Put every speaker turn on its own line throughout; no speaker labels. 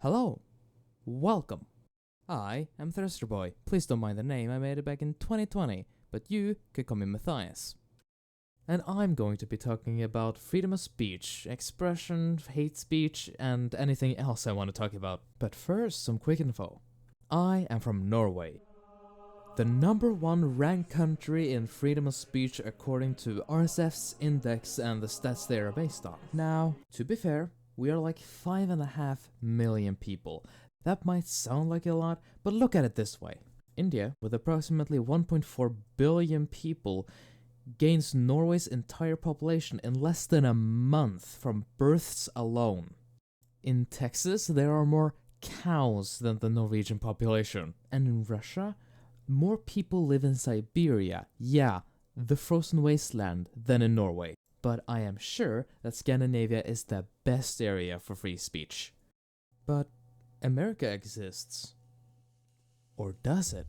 Hello, welcome. I am ThrusterBoy. Please don't mind the name, I made it back in 2020, but you could call me Matthias. And I'm going to be talking about freedom of speech, expression, hate speech, and anything else I want to talk about. But first, some quick info. I am from Norway, the #1 ranked country in freedom of speech according to RSF's index and the stats they are based on. Now, to be fair, we are like 5.5 million people. That might sound like a lot, but look at it this way. India, with approximately 1.4 billion people, gains Norway's entire population in less than a month from births alone. In Texas, there are more cows than the Norwegian population. And in Russia, more people live in Siberia, yeah, the frozen wasteland, than in Norway. But I am sure that Scandinavia is the best area for free speech. But America exists. Or does it?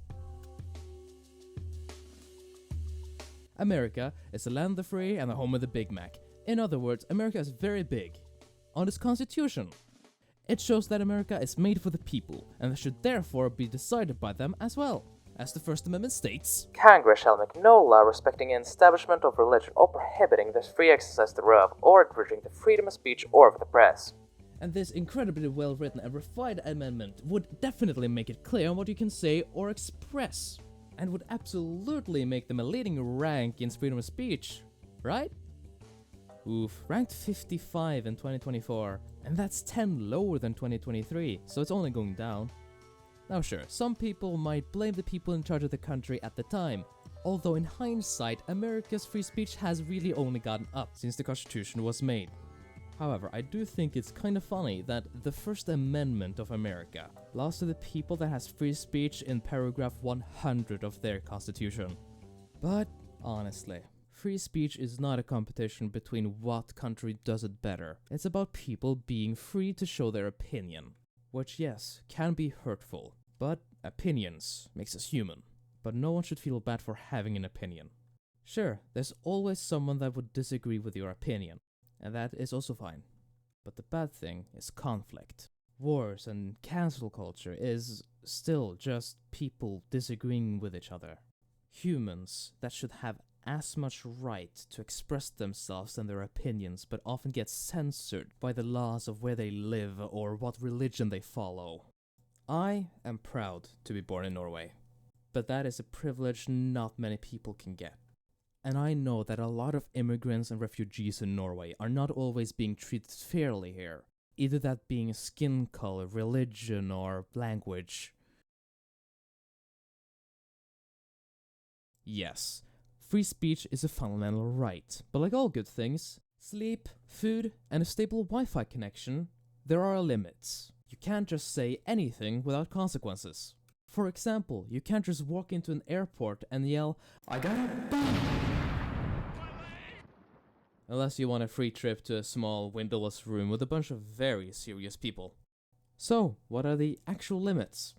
America is the land of the free and the home of the Big Mac. In other words, America is very big. On its constitution, it shows that America is made for the people, and that should therefore be decided by them as well. As the First Amendment states, Congress shall make no law respecting an establishment of religion or prohibiting the free exercise thereof, or abridging the freedom of speech or of the press. And this incredibly well-written and refined amendment would definitely make it clear what you can say or express, and would absolutely make them a leading rank in freedom of speech, right? Oof, ranked 55 in 2024, and that's 10 lower than 2023, so it's only going down. Now sure, some people might blame the people in charge of the country at the time, although in hindsight, America's free speech has really only gotten up since the Constitution was made. However, I do think it's kind of funny that the First Amendment of America allows to the people that has free speech in paragraph 100 of their Constitution. But honestly, free speech is not a competition between what country does it better. It's about people being free to show their opinion, which yes, can be hurtful, but opinions makes us human. But no one should feel bad for having an opinion. Sure, there's always someone that would disagree with your opinion, and that is also fine. But the bad thing is conflict. Wars and cancel culture is still just people disagreeing with each other. Humans that should have as much right to express themselves and their opinions, but often get censored by the laws of where they live or what religion they follow. I am proud to be born in Norway, but that is a privilege not many people can get. And I know that a lot of immigrants and refugees in Norway are not always being treated fairly here, either that being skin color, religion, or language. Yes, free speech is a fundamental right, but like all good things, sleep, food, and a stable Wi-Fi connection, there are limits. You can't just say anything without consequences. For example, you can't just walk into an airport and yell, "I got a bomb!" Unless you want a free trip to a small windowless room with a bunch of very serious people. So, what are the actual limits?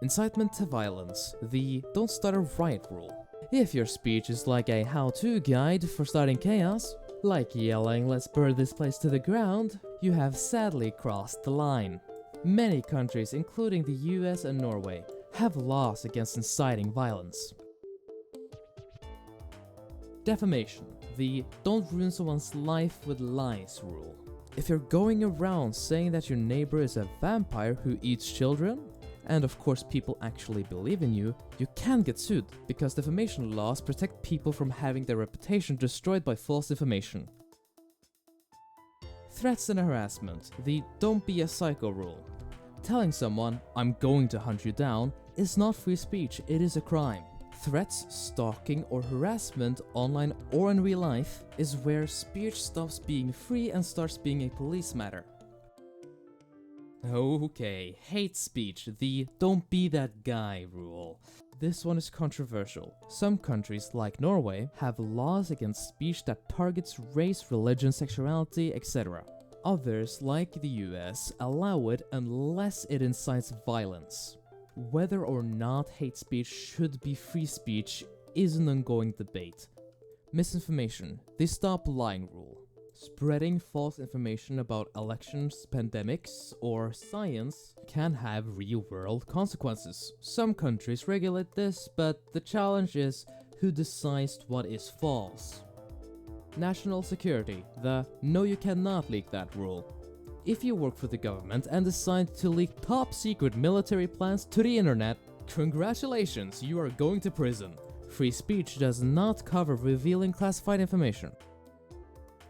Incitement to violence, the don't start a riot rule. If your speech is like a how-to guide for starting chaos, like yelling "let's burn this place to the ground," you have sadly crossed the line. Many countries, including the US and Norway, have laws against inciting violence. Defamation, the don't ruin someone's life with lies rule. If you're going around saying that your neighbor is a vampire who eats children, and of course people actually believe in you, you can get sued, because defamation laws protect people from having their reputation destroyed by false information. Threats and harassment, the don't be a psycho rule. Telling someone, "I'm going to hunt you down," is not free speech, it is a crime. Threats, stalking, or harassment online or in real life is where speech stops being free and starts being a police matter. Okay, hate speech, the don't be that guy rule. This one is controversial. Some countries, like Norway, have laws against speech that targets race, religion, sexuality, etc. Others, like the US, allow it unless it incites violence. Whether or not hate speech should be free speech is an ongoing debate. Misinformation, the stop lying rule. Spreading false information about elections, pandemics, or science can have real-world consequences. Some countries regulate this, but the challenge is who decides what is false. National security, the "no you cannot leak that" rule. If you work for the government and decide to leak top secret military plans to the internet, congratulations, you are going to prison. Free speech does not cover revealing classified information.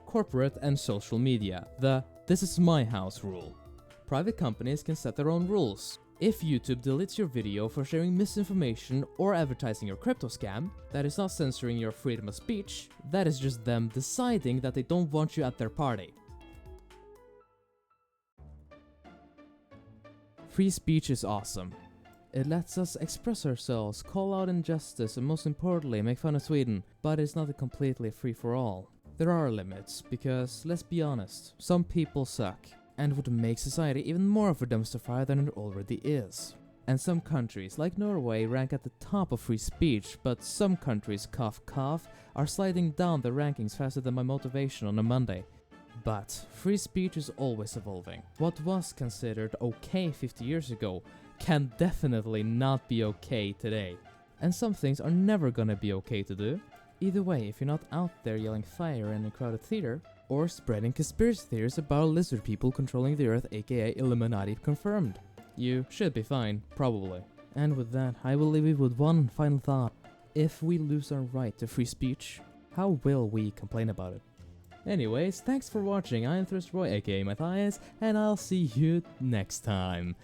Corporate and social media, the "this is my house" rule. Private companies can set their own rules. If YouTube deletes your video for sharing misinformation or advertising your crypto scam, that is not censoring your freedom of speech, that is just them deciding that they don't want you at their party. Free speech is awesome. It lets us express ourselves, call out injustice, and most importantly, make fun of Sweden, but it's not a completely free-for-all. There are limits, because, let's be honest, some people suck, and would make society even more of a dumpster fire than it already is. And some countries, like Norway, rank at the top of free speech, but some countries, cough cough, are sliding down the rankings faster than my motivation on a Monday. But free speech is always evolving. What was considered okay 50 years ago can definitely not be okay today. And some things are never gonna be okay to do. Either way, if you're not out there yelling fire in a crowded theater, or spreading conspiracy theories about lizard people controlling the earth, aka Illuminati confirmed, you should be fine, probably. And with that, I will leave you with one final thought. If we lose our right to free speech, how will we complain about it? Anyways, thanks for watching. I am ThrusterBoy, aka Matthias, and I'll see you next time.